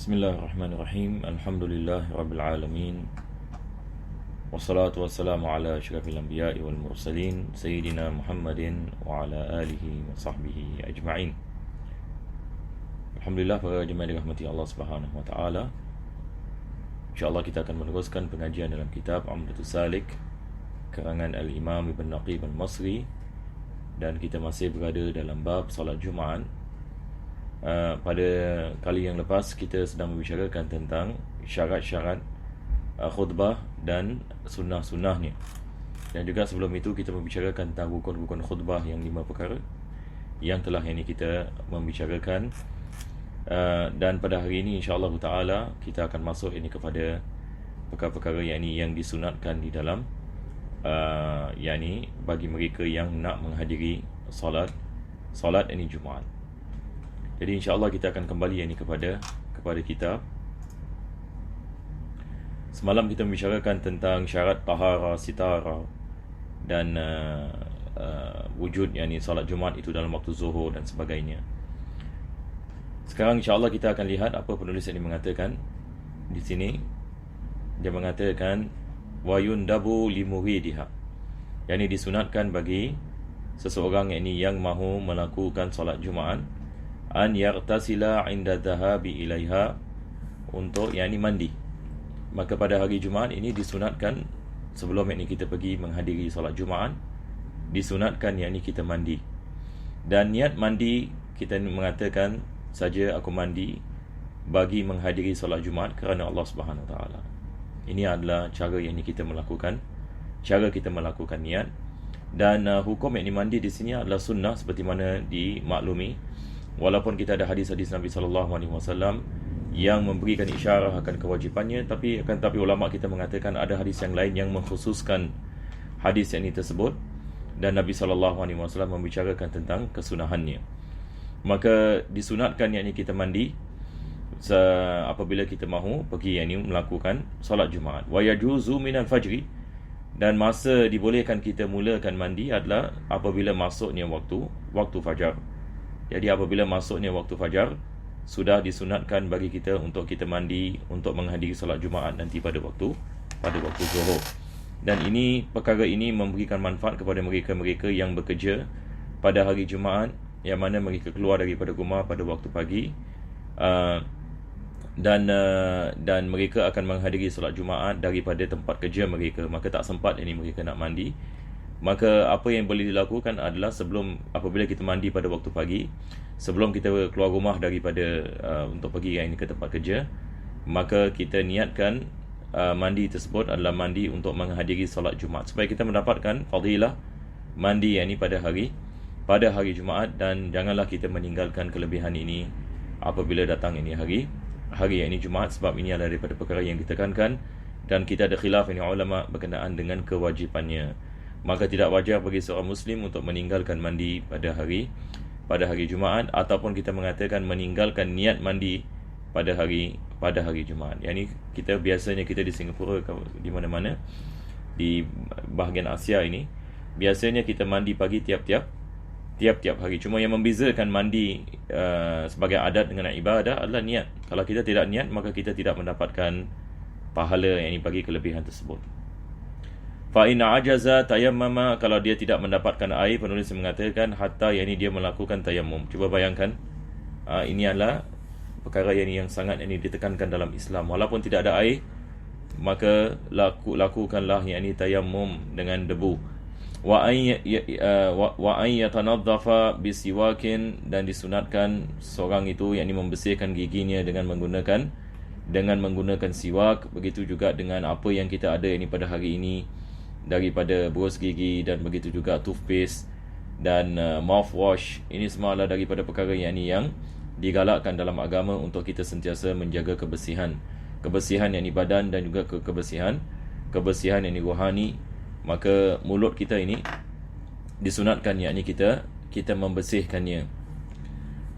Bismillahirrahmanirrahim. Alhamdulillah Rabbil Alamin. Wassalatu wassalamu ala asyrafil anbiya'i wal mursalin Sayyidina Muhammadin wa ala alihi wa sahbihi ajma'in. Alhamdulillah, para jemaah dirahmati Allah Subhanahu wa taala. InsyaAllah kita akan meneruskan pengajian dalam kitab Umdatus Salik karangan Al-Imam Ibn Naqib Al-Masri, dan kita masih berada dalam bab salat Jumaat. Pada kali yang lepas kita sedang membicarakan tentang syarat-syarat khutbah dan sunnah-sunnahnya, dan juga sebelum itu kita membicarakan tentang rukun-rukun khutbah yang 5 perkara yang telah kita membicarakan. Dan pada hari ini insya-Allah taala kita akan masuk kepada perkara-perkara yang disunatkan di dalam bagi mereka yang nak menghadiri solat Jumaat. Jadi insya-Allah kita akan kembali kepada kitab. Semalam kita membicarakan tentang syarat tahara, sitara dan wujud salat Jumaat itu dalam waktu zuhur dan sebagainya. Sekarang insya-Allah kita akan lihat apa penulis ini mengatakan di sini. Dia mengatakan wa yundabu limuridiha, yakni disunatkan bagi seseorang yang mahu melakukan solat Jumaat an yartasila inda dhahabi ilaiha, untuk mandi. Maka pada hari Jumaat ini disunatkan, sebelum kita pergi menghadiri solat Jumaat, disunatkan kita mandi. Dan niat mandi, kita mengatakan saja aku mandi bagi menghadiri solat Jumaat kerana Allah Subhanahu Wa Taala. Ini adalah cara kita melakukan, niat. Dan hukum mandi di sini adalah sunnah seperti mana dimaklumi. Walaupun kita ada hadis-hadis Nabi SAW yang memberikan isyarah akan kewajipannya, tapi ulama kita mengatakan ada hadis yang lain yang mengkhususkan hadis ini tersebut, dan Nabi SAW membicarakan tentang kesunahannya. Maka disunatkan kita mandi apabila kita mahu pergi melakukan solat Jumaat. Wa yajuzu minal fajri, dan masa dibolehkan kita mulakan mandi adalah apabila masuknya waktu fajar. Jadi apabila masuknya waktu fajar, sudah disunatkan bagi kita untuk kita mandi untuk menghadiri solat Jumaat nanti pada waktu zuhur. Dan perkara ini memberikan manfaat kepada mereka-mereka yang bekerja pada hari Jumaat, yang mana mereka keluar daripada rumah pada waktu pagi, dan mereka akan menghadiri solat Jumaat daripada tempat kerja mereka, maka tak sempat mereka nak mandi. Maka apa yang boleh dilakukan adalah apabila kita mandi pada waktu pagi, sebelum kita keluar rumah daripada untuk pergi ke tempat kerja, maka kita niatkan mandi tersebut adalah mandi untuk menghadiri solat Jumaat, supaya kita mendapatkan fadilah mandi pada hari Jumaat. Dan janganlah kita meninggalkan kelebihan ini apabila datang hari Jumaat, sebab ini adalah daripada perkara yang ditekankan, dan kita ada khilaf ulama berkenaan dengan kewajipannya. Maka tidak wajar bagi seorang Muslim untuk meninggalkan mandi pada hari Jumaat, ataupun kita mengatakan meninggalkan niat mandi pada hari Jumaat. Kita biasanya di Singapura, di mana-mana di bahagian Asia ini, biasanya kita mandi pagi tiap-tiap hari. Cuma yang membezakan mandi sebagai adat dengan ibadah adalah niat. Kalau kita tidak niat, maka kita tidak mendapatkan pahala bagi kelebihan tersebut. Fa in ajaza tayammama, kalau dia tidak mendapatkan air, penulis mengatakan hatta dia melakukan tayammum. Cuba bayangkan, ini adalah perkara yang sangat ditekankan dalam Islam. Walaupun tidak ada air, maka lakukanlah tayammum dengan debu. Wa an yatanaddafa bisiwakin, dan disunatkan seorang itu membersihkan giginya dengan menggunakan siwak. Begitu juga dengan apa yang kita ada pada hari ini, daripada berus gigi, dan begitu juga toothpaste dan mouthwash. Ini semua adalah daripada perkara yang digalakkan dalam agama untuk kita sentiasa menjaga kebersihan badan, dan juga kebersihan rohani. Maka mulut kita disunatkan kita membersihkannya.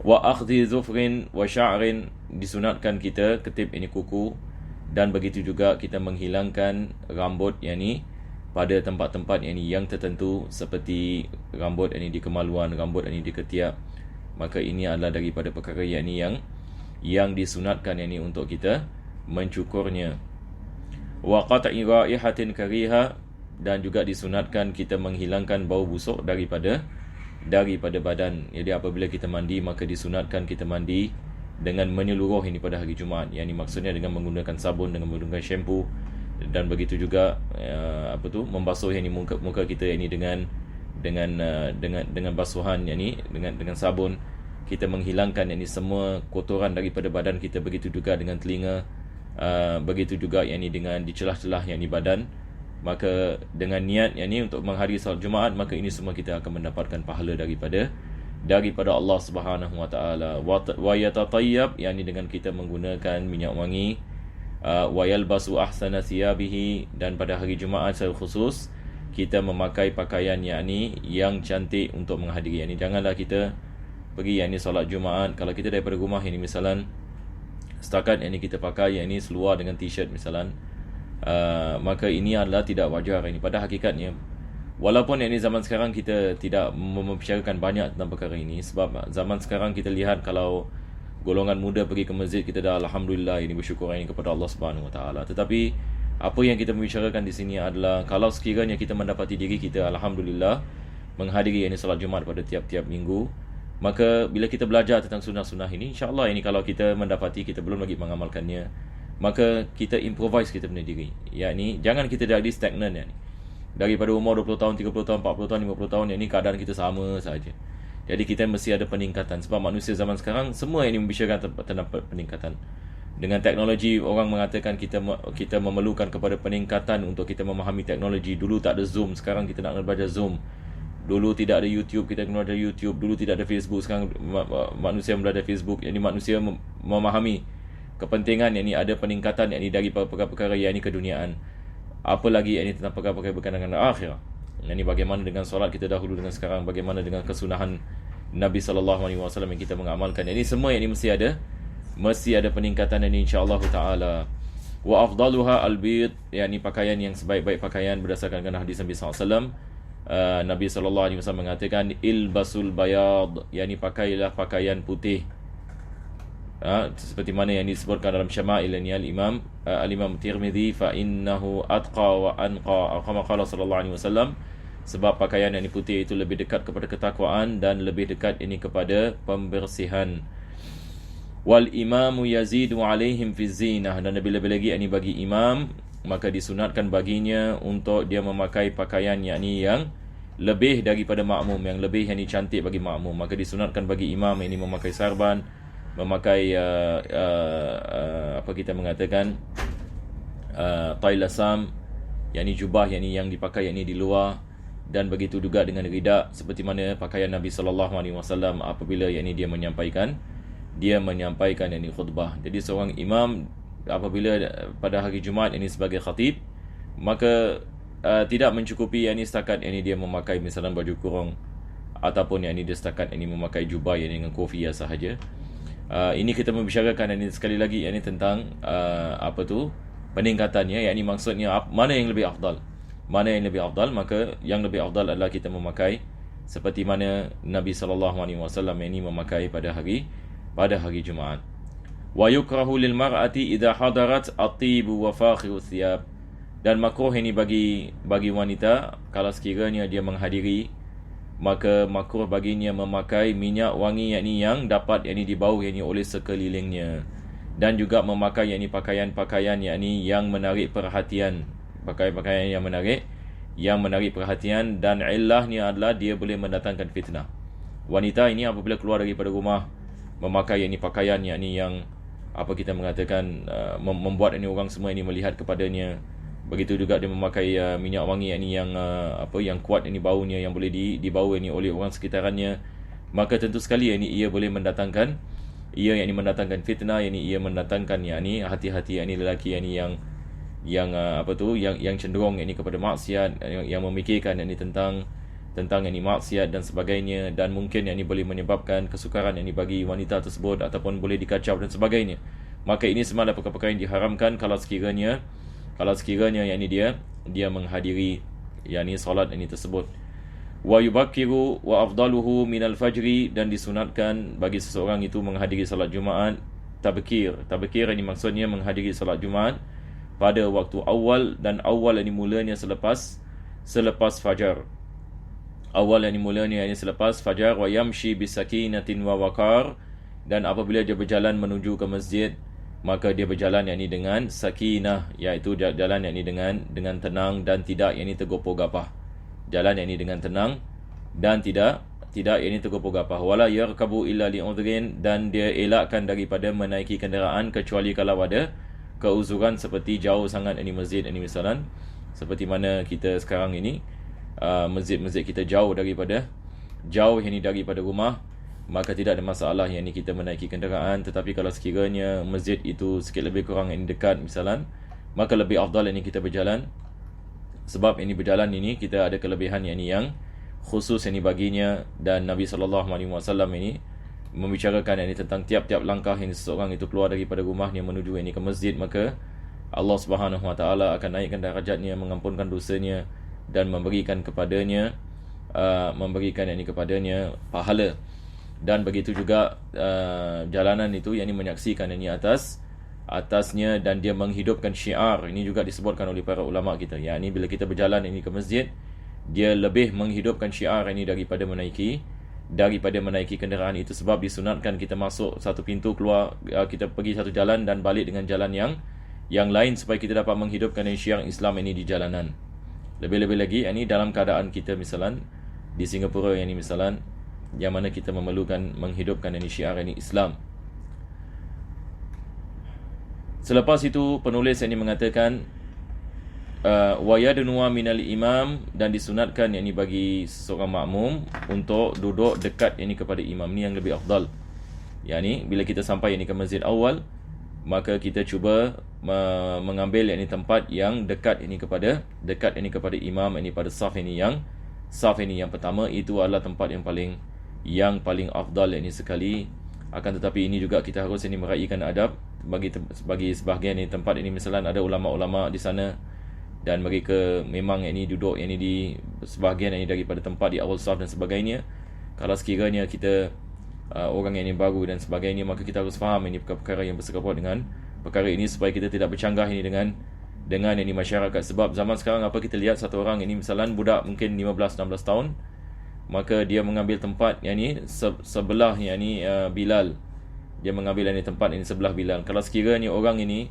Wa akhdhi zufrin wa sya'rin, disunatkan kita ketip kuku, dan begitu juga kita menghilangkan rambut pada tempat-tempat yang tertentu, seperti rambut di kemaluan, rambut di ketiak. Maka ini adalah daripada perkara yang yang disunatkan yakni untuk kita mencukurnya. Wa qat'i raihatin kariha, dan juga disunatkan kita menghilangkan bau busuk daripada badan. Jadi apabila kita mandi, maka disunatkan kita mandi dengan menyeluruh ini pada hari Jumaat. Yang ini maksudnya dengan menggunakan sabun, dengan menggunakan shampoo, dan begitu juga membasuh ini muka kita ini dengan basuhan ini dengan sabun. Kita menghilangkan ini semua kotoran daripada badan kita. Begitu juga dengan telinga, begitu juga ini dengan di celah-celah yang di badan. Maka dengan niat yang ini untuk menghadiri salat Jumaat, maka ini semua kita akan mendapatkan pahala daripada Allah Subhanahu wa taala. Wa yatatayyab, yang ini dengan kita menggunakan minyak wangi. Wa yalbasu ahsana thiyabihi, dan pada hari Jumaat secara khusus kita memakai pakaian yang cantik untuk menghadiri. Yang ini janganlah kita pergi yang ini solat Jumaat, kalau kita daripada rumah ini misalan setakat yang ini kita pakai yang ini seluar dengan t-shirt misalan, maka ini adalah tidak wajar. Ini pada hakikatnya, walaupun yang ini zaman sekarang kita tidak membicarakan banyak tentang perkara ini, sebab zaman sekarang kita lihat kalau golongan muda pergi ke masjid, kita dah alhamdulillah ini bersyukur ini kepada Allah Subhanahu wa taala. Tetapi apa yang kita membicarakan di sini adalah kalau sekiranya kita mendapati diri kita alhamdulillah menghadiri ini salat Jumaat pada tiap-tiap minggu, maka bila kita belajar tentang sunnah-sunnah ini, insya-Allah ini kalau kita mendapati kita belum lagi mengamalkannya, maka kita improvise kita punya diri. Yakni jangan kita jadi stagnan yani. Daripada umur 20 tahun, 30 tahun, 40 tahun, 50 tahun, yang ini keadaan kita sama saja. Jadi kita mesti ada peningkatan, sebab manusia zaman sekarang semua ini membicarakan tentang peningkatan. Dengan teknologi, orang mengatakan kita memerlukan kepada peningkatan untuk kita memahami teknologi. Dulu tak ada Zoom, sekarang kita nak belajar Zoom. Dulu tidak ada YouTube, kita kena belajar YouTube. Dulu tidak ada Facebook, sekarang manusia belajar Facebook. Jadi manusia memahami kepentingan yang ini ada peningkatan yang ini dari perkara-perkara yang ini keduniaan. Apa lagi yang ini tentang perkara-perkara berkaitan dengan akhirat. Yang ini bagaimana dengan solat kita dahulu dengan sekarang, bagaimana dengan kesunahan Nabi SAW yang kita mengamalkan. Ini semua yang ini mesti ada peningkatan ini insya-Allah taala. Wa afdaluha albid, yakni pakaian yang sebaik-baik pakaian berdasarkan hadis Nabi SAW. Nabi SAW mengatakan ilbasul bayad, yakni pakailah pakaian putih. Seperti mana yang disebutkan dalam Syama'il ini al-Imam Tirmidzi, fa innahu atqa wa anqa, kama qala sallallahu alaihi wasallam, sebab pakaian yang putih itu lebih dekat kepada ketakwaan dan lebih dekat ini kepada pembersihan. Wal imamu yazidu alaihim fi zinah, dan lebih-lebih lagi ini bagi imam, maka disunatkan baginya untuk dia memakai pakaian yakni yang lebih daripada makmum, yang lebih yang cantik bagi makmum. Maka disunatkan bagi imam ini memakai sarban, memakai apa kita mengatakan tailasam, yakni jubah yang dipakai yakni di luar, dan begitu juga dengan rida, seperti mana pakaian Nabi SAW apabila yakni dia menyampaikan yakni khutbah. Jadi seorang imam apabila pada hari Jumaat ini sebagai khatib, maka tidak mencukupi yakni setakat yakni dia memakai misalnya baju kurung, ataupun yakni dia setakat yakni memakai jubah yakni dengan kofiah sahaja. Ini kita membicarakan ini sekali lagi yakni tentang peningkatannya, yakni maksudnya mana yang lebih afdal. Maka yang lebih afdal adalah kita memakai seperti mana Nabi SAW ini memakai pada hari Jumaat. Wa yukrahu lil mar'ati idza hadarat at-tib wa fakhiru thiyab, dan makruh ini bagi wanita kalau sekiranya dia menghadiri, maka makruh baginya memakai minyak wangi yakni yang dapat yakni dibau yakni oleh sekelilingnya, dan juga memakai yakni pakaian-pakaian yakni yang menarik perhatian, pakaian yang menarik perhatian, dan illahnya adalah dia boleh mendatangkan fitnah. Wanita ini apabila keluar daripada rumah memakai yakni pakaian yakni yang kita mengatakan membuat ini orang semua ini melihat kepadanya. Begitu juga dia memakai minyak wangi yang yang kuat ini baunya, yang boleh dibau ini oleh orang sekitarannya, maka tentu sekali ia boleh mendatangkan fitnah, ia mendatangkan hati-hati lelaki yang cenderung kepada maksiat, yang memikirkan tentang maksiat dan sebagainya, dan mungkin boleh menyebabkan kesukaran bagi wanita tersebut, ataupun boleh dikacau dan sebagainya. Maka ini semua adalah perkara-perkara yang diharamkan kalau sekiranya dia menghadiri solat tersebut. Wa yubakkiru wa afdaluhu minal fajri, dan disunatkan bagi seseorang itu menghadiri salat Jumaat Tabkir ini maksudnya menghadiri solat Jumaat pada waktu awal, dan awal ini mulanya selepas fajar. Awal yang dimulanya ini selepas fajar. Wa yamshi bisakinatin wa waqar, dan apabila dia berjalan menuju ke masjid, maka dia berjalan yakni dengan sakinah, iaitu jalan yakni dengan tenang dan tidak yakni tergopoh-gapah. Jalan yakni dengan tenang dan tidak yakni tergopoh-gapah. Wala yarkabu illa li'udhrin, dan dia elakkan daripada menaiki kenderaan kecuali kalau ada keuzuran seperti jauh sangat yakni masjid ini, misalan seperti mana kita sekarang ini, masjid-masjid kita jauh yakni daripada rumah, maka tidak ada masalah yang kita menaiki kenderaan. Tetapi kalau sekiranya masjid itu sikit lebih kurang yang dekat misalan, maka lebih afdal yang kita berjalan. Sebab ini berjalan ini kita ada kelebihan yang khusus yang baginya. Dan Nabi SAW ini membicarakan tentang tiap-tiap langkah yang seseorang itu keluar daripada rumahnya menuju ke masjid, maka Allah Subhanahu Wa Taala akan naikkan darajatnya, mengampunkan dosanya, dan memberikan kepadanya pahala. Dan begitu juga jalanan itu yang menyaksikan ini atasnya, dan dia menghidupkan syiar. Ini juga disebutkan oleh para ulama kita, yakni bila kita berjalan ini ke masjid, dia lebih menghidupkan syiar ini daripada menaiki kenderaan itu. Sebab disunatkan kita masuk satu pintu, keluar kita pergi satu jalan dan balik dengan jalan yang lain, supaya kita dapat menghidupkan syiar Islam ini di jalanan. Lebih-lebih lagi ini dalam keadaan kita misalan di Singapura ini misalan, yang mana kita memerlukan menghidupkan syiar Islam. Selepas itu penulis ini mengatakan wa yadnuwa minal imam, dan disunatkan bagi seorang makmum untuk duduk dekat kepada imam. Ni yang lebih afdal. Yani bila kita sampai ke masjid awal, maka kita cuba mengambil tempat yang dekat kepada imam pada saf yang pertama. Itu adalah tempat yang paling afdal sekali. Akan tetapi ini juga kita harus meraihkan adab bagi sebahagian tempat ini. Misalnya ada ulama-ulama di sana, dan mereka memang duduk di sebahagian daripada tempat di awal saf dan sebagainya. Kalau sekiranya kita orang yang baru dan sebagainya, maka kita harus faham perkara yang bersangkutan dengan perkara ini, supaya kita tidak bercanggah dengan masyarakat. Sebab zaman sekarang apa kita lihat, satu orang misalnya budak mungkin 15-16 tahun, maka dia mengambil tempat sebelah Bilal. Dia mengambil tempat sebelah Bilal. Kalau sekiranya orang ini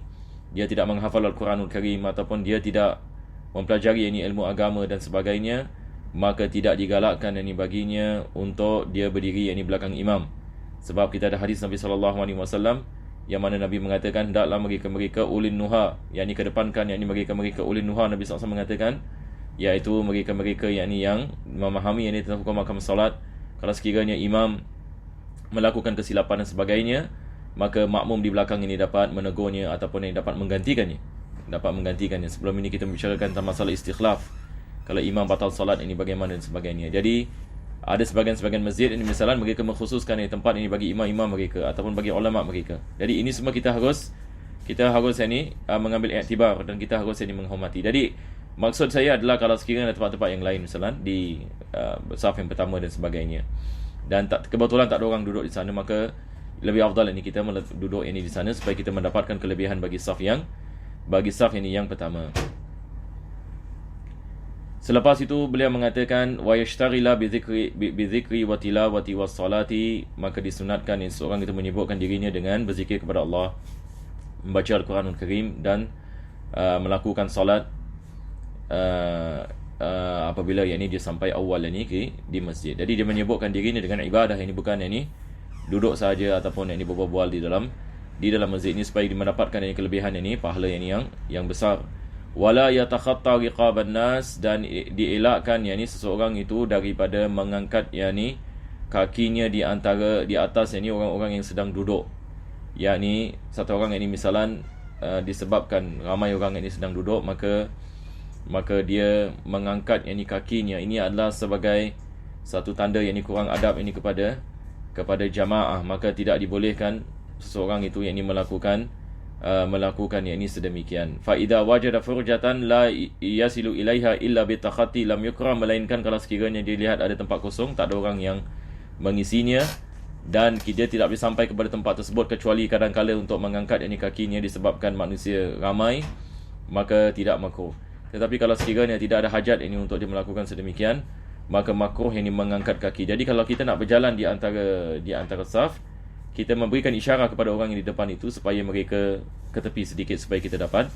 dia tidak menghafal Al-Quranul Karim, ataupun dia tidak mempelajari ilmu agama dan sebagainya, maka tidak digalakkan baginya untuk dia berdiri belakang imam. Sebab kita ada hadis Nabi SAW yang mana Nabi mengatakan, hendaklah mereka ulin nuha, kedepankan mereka ulin nuha. Nabi SAW mengatakan, iaitu mereka yang memahami tentang hukum salat. Kalau sekiranya imam melakukan kesilapan dan sebagainya, maka makmum di belakang ini dapat menegurnya ataupun dapat menggantikannya. Sebelum ini kita membicarakan tentang masalah istikhlaf, kalau imam batal salat bagaimana dan sebagainya. Jadi ada sebagian masjid misalnya mereka mengkhususkan tempat bagi imam-imam mereka ataupun bagi ulama mereka. Jadi ini semua kita harus mengambil iktibar, dan kita harus menghormati. Jadi maksud saya adalah kalau sekiranya ada tempat-tempat yang lain misalnya di saf yang pertama dan sebagainya, dan kebetulan tak ada orang duduk di sana, maka lebih afdal kita duduk di sana, supaya kita mendapatkan kelebihan bagi saf yang pertama. Selepas itu beliau mengatakan wa yashtarila bi dzikri wa tilawati was salati, maka disunatkan seorang itu menyibukkan dirinya dengan berzikir kepada Allah, membaca Al-Quranul Karim, dan melakukan salat apabila dia sampai awal di masjid. Jadi dia menyibukkan dirinya dengan ibadah bukan duduk saja ataupun berbual di dalam masjid ini, supaya mendapatkan kelebihan pahala yang besar. Wala yatakhatta riqaban nas, dan dielakkan seseorang itu daripada mengangkat kakinya di atas orang-orang yang sedang duduk. Satu orang misalan disebabkan ramai orang sedang duduk, maka dia mengangkat kakinya. Ini adalah sebagai satu tanda kurang adab kepada jamaah. Maka tidak dibolehkan seseorang itu melakukan sedemikian. Fa idza wajada furjatan la yasilu ilaiha illa bi takhati lam yukram, melainkan kalau sekiranya dia lihat ada tempat kosong, tak ada orang yang mengisinya, dan dia tidak boleh sampai kepada tempat tersebut kecuali kadang-kala untuk mengangkat kakinya disebabkan manusia ramai, maka tidak makruh. Tetapi kalau sekiranya tidak ada hajat untuk dia melakukan sedemikian, maka makruh mengangkat kaki. Jadi kalau kita nak berjalan di antara saf, kita memberikan isyarat kepada orang yang di depan itu supaya mereka ke tepi sedikit supaya kita dapat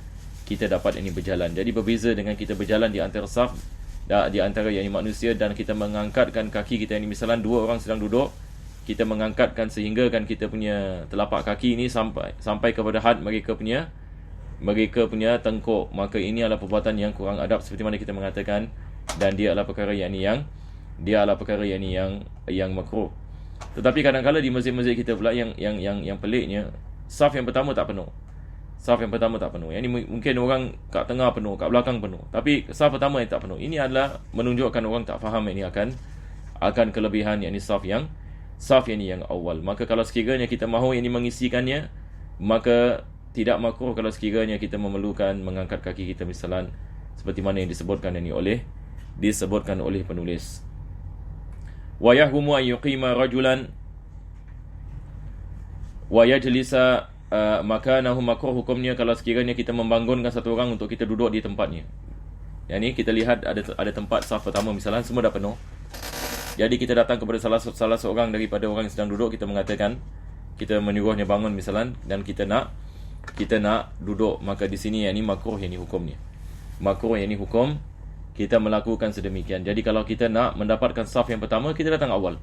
berjalan. Jadi berbeza dengan kita berjalan di antara saf, di antara manusia, dan kita mengangkatkan kaki kita misalnya dua orang sedang duduk, kita mengangkatkan sehingga kan kita punya telapak kaki ini sampai kepada had mereka punya tengkuk, maka ini adalah perbuatan yang kurang adab seperti mana kita mengatakan, dan dia adalah perkara yang makruh. Tetapi kadang-kadang di masjid-masjid kita pula yang peliknya, saf yang pertama tak penuh. Ini mungkin orang kat tengah penuh, kat belakang penuh, tapi saf pertama yang tak penuh. Ini adalah menunjukkan orang tak faham akan kelebihan saf yang awal. Maka kalau sekiranya kita mahu mengisikannya, maka tidak makruh kalau sekiranya kita memerlukan mengangkat kaki kita misalan seperti mana yang disebutkan oleh penulis. Wa yahrumu an yuqima rajulan wa yajlisa makanahu, makruh hukumnya kalau sekiranya kita membangunkan satu orang untuk kita duduk di tempatnya. Kita lihat ada tempat saf pertama misalan semua dah penuh. Jadi kita datang kepada salah seorang daripada orang yang sedang duduk, kita mengatakan, kita menyuruhnya bangun misalan, dan kita nak duduk, maka di sini makruh hukumnya. Makruh hukum kita melakukan sedemikian. Jadi kalau kita nak mendapatkan saf yang pertama, kita datang awal.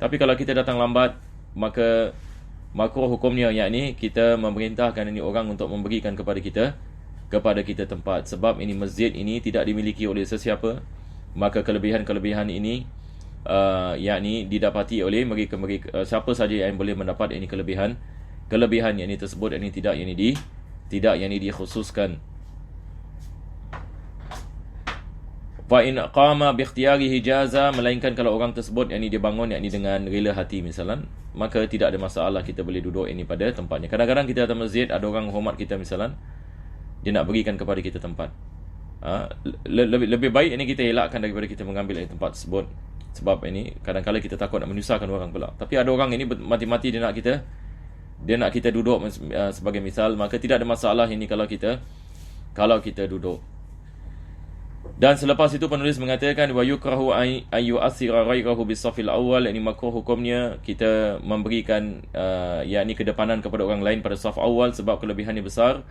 Tapi kalau kita datang lambat, maka makruh hukumnya kita memerintahkan orang untuk memberikan kepada kita tempat. Sebab masjid ini tidak dimiliki oleh sesiapa, maka kelebihan-kelebihan ini didapati oleh mereka siapa saja yang boleh mendapat kelebihan tersebut, tidak dikhususkan. Fa in qama bi ikhtiyarihi jaza, melainkan kalau orang tersebut dia bangun dengan rela hati misalan, maka tidak ada masalah, kita boleh duduk pada tempatnya. Kadang-kadang kita datang masjid, ada orang hormat kita misalan, dia nak berikan kepada kita tempat. Lebih baik kita elakkan daripada kita mengambil tempat tersebut. Sebab kadang-kadang kita takut nak menyusahkan orang pula. Tapi ada orang mati-mati dia nak kita duduk sebagai misal, maka tidak ada masalah kalau kita duduk. Dan selepas itu penulis mengatakan wa yukrahu ay yu'athira ghayrahu bis-safil awwal, makruh hukumnya kita memberikan kedepanan kepada orang lain pada saf awal sebab kelebihannya besar.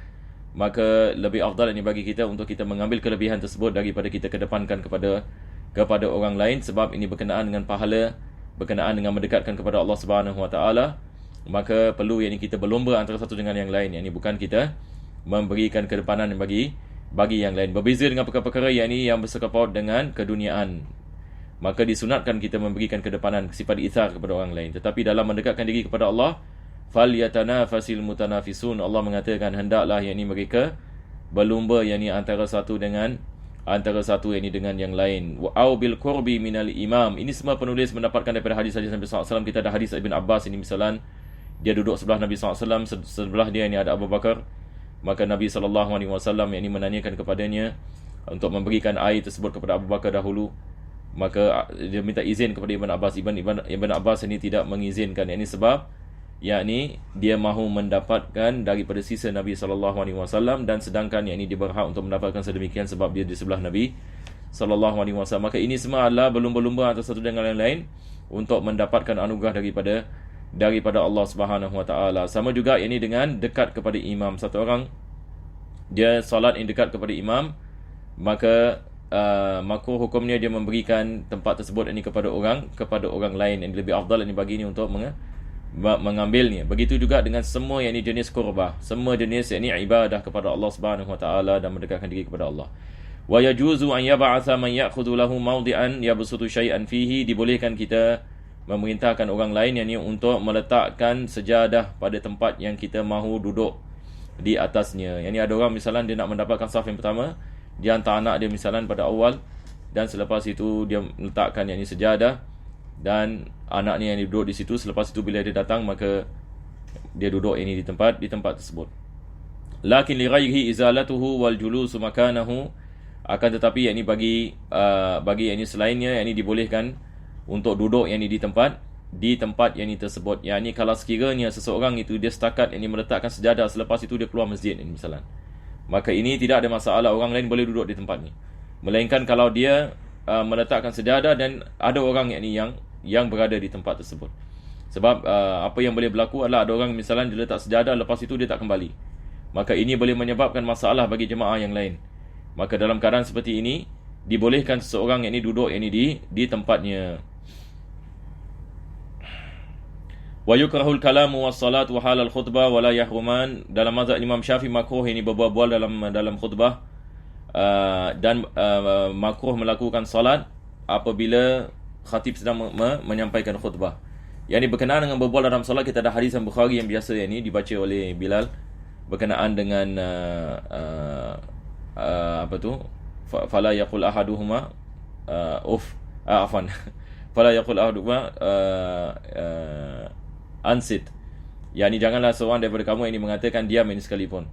Maka lebih afdal bagi kita untuk kita mengambil kelebihan tersebut daripada kita kedepankan kepada orang lain, sebab ini berkenaan dengan pahala, berkenaan dengan mendekatkan kepada Allah Subhanahu Wa Taala. Maka perlu kita berlomba antara satu dengan yang lain, bukan kita memberikan kedepanan bagi yang lain. Berbeza dengan perkara-perkara yang bersangkut dengan keduniaan, maka disunatkan kita memberikan kedepanan, sifat ithar kepada orang lain. Tetapi dalam mendekatkan diri kepada Allah, falyatanafasil mutanafisun, Allah mengatakan hendaklah mereka berlumba antara satu dengan yang lain. Au bil qurbi minal imam. Ini semua penulis mendapatkan daripada hadis-hadis Nabi SAW. Kita ada hadis Ibn Abbas misalan, dia duduk sebelah Nabi SAW, sebelah dia ada Abu Bakar. Maka Nabi SAW menanyakan kepadanya untuk memberikan air tersebut kepada Abu Bakar dahulu. Maka dia minta izin kepada Ibn Abbas. Ibn Abbas tidak mengizinkan. Sebab dia mahu mendapatkan daripada sisa Nabi SAW, dan sedangkan dia berhak untuk mendapatkan sedemikian sebab dia di sebelah Nabi SAW. Maka ini semua adalah berlumba-lumba antara satu dengan yang lain untuk mendapatkan anugerah daripada Allah Subhanahu Wa Taala. Sama juga dengan dekat kepada imam. Satu orang dia solat dekat kepada imam, maka makruh hukumnya dia memberikan tempat tersebut kepada orang lain, yang lebih afdal bagi untuk mengambilnya. Begitu juga dengan semua jenis qurbah, semua jenis ibadah kepada Allah Subhanahu Wa Taala dan mendekatkan diri kepada Allah. Wa yajuzu an yab'atha man ya'khudhu lahu mawdi'an yabsutu shay'an fihi, dibolehkan kita memerintahkan orang lain untuk meletakkan sejadah pada tempat yang kita mahu duduk di atasnya. Ada orang misalnya dia nak mendapatkan saf yang pertama, dia hantar anak dia misalnya pada awal, dan selepas itu dia meletakkan sejadah, dan anaknya yang duduk di situ. Selepas itu bila dia datang, maka dia duduk di tempat tersebut. Lakin li ghayrihi izalatuhu wal julusu makanahu, akan tetapi bagi selainnya dibolehkan untuk duduk di tempat di tempat yang ini tersebut. Yang ini kalau sekiranya seseorang itu dia setakat yang ini meletakkan sejadah, selepas itu dia keluar masjid ini misalnya, maka ini tidak ada masalah, orang lain boleh duduk di tempat ni. Melainkan kalau dia meletakkan sejadah dan ada orang yang ini yang berada di tempat tersebut. Sebab apa yang boleh berlaku adalah ada orang misalnya dia letak sejadah, lepas itu dia tak kembali, maka ini boleh menyebabkan masalah bagi jemaah yang lain. Maka dalam keadaan seperti ini dibolehkan seseorang yang ini duduk yang ini di tempatnya. Wa yukrahul kalamu was salat wa halal khutbah wa la yahruman. Dalam mazhab Imam Syafi'i makruh ini berbual-bual dalam khutbah, dan makruh melakukan salat apabila khatib sedang menyampaikan khutbah. Yang ini berkenaan dengan berbual dalam salat, kita ada hadis Bukhari yang biasa yang ini dibaca oleh Bilal berkenaan dengan apa tu, fala yaqul ahaduhuma afwan fala yaqul ahaduhuma ansit. Yani janganlah seorang daripada kamu ini mengatakan diam ini sekalipun.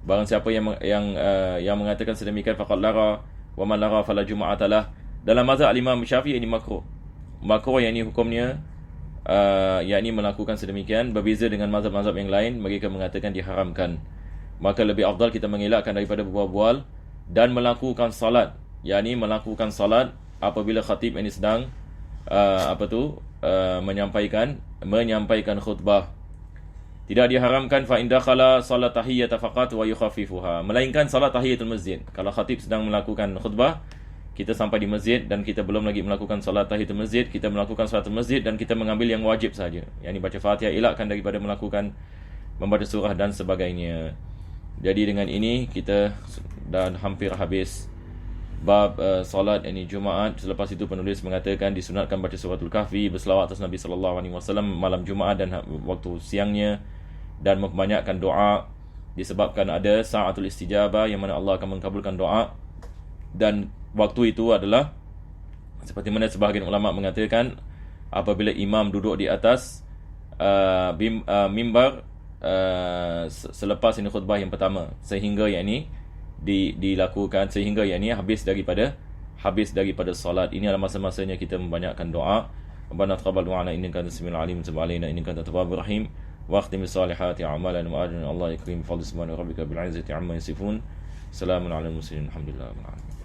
Barang siapa yang mengatakan sedemikian faqad lara wa man lara fala jum'atalah. Dalam mazhab Imam Syafi'i ini makruh. Makruh yang ini hukumnya yakni melakukan sedemikian. Berbeza dengan mazhab-mazhab yang lain, mereka mengatakan diharamkan. Maka lebih afdal kita mengelakkan daripada berbual dan melakukan salat. Yakni melakukan salat apabila khatib ini sedang menyampaikan khutbah. Tidak diharamkan fa in dakhala salat tahiyyata faqat wa yukhaffifuha, melainkan salat tahiyatul masjid. Kalau khatib sedang melakukan khutbah, kita sampai di masjid dan kita belum lagi melakukan salat tahiyatul masjid, kita melakukan salatul masjid dan kita mengambil yang wajib saja, yakni baca Fatihah, elakkan daripada membaca surah dan sebagainya. Jadi dengan ini kita dah hampir habis bab solat ini Jumaat. Selepas itu penulis mengatakan disunatkan baca suratul Kahfi, berselawat atas Nabi SAW malam Jumaat dan waktu siangnya, dan membanyakkan doa disebabkan ada sa'atul istijabah yang mana Allah akan mengabulkan doa. Dan waktu itu adalah seperti mana sebahagian ulama mengatakan apabila imam duduk di atas mimbar selepas ini khutbah yang pertama, sehingga yang ini dilakukan sehingga yang ini habis daripada salat. Ini adalah masa-masanya kita membanyakkan doa. Rabbana taqabbal du'ana innaka antas samiul alim, tub alaina innaka antat tawwabur rahim, wa akhtim bis-solihati a'malana wa ajrina Allah yakrim fadl subhana rabbika bil izzati amma yasifun. Salamun alal mursalin, alhamdulillah rabbil alamin.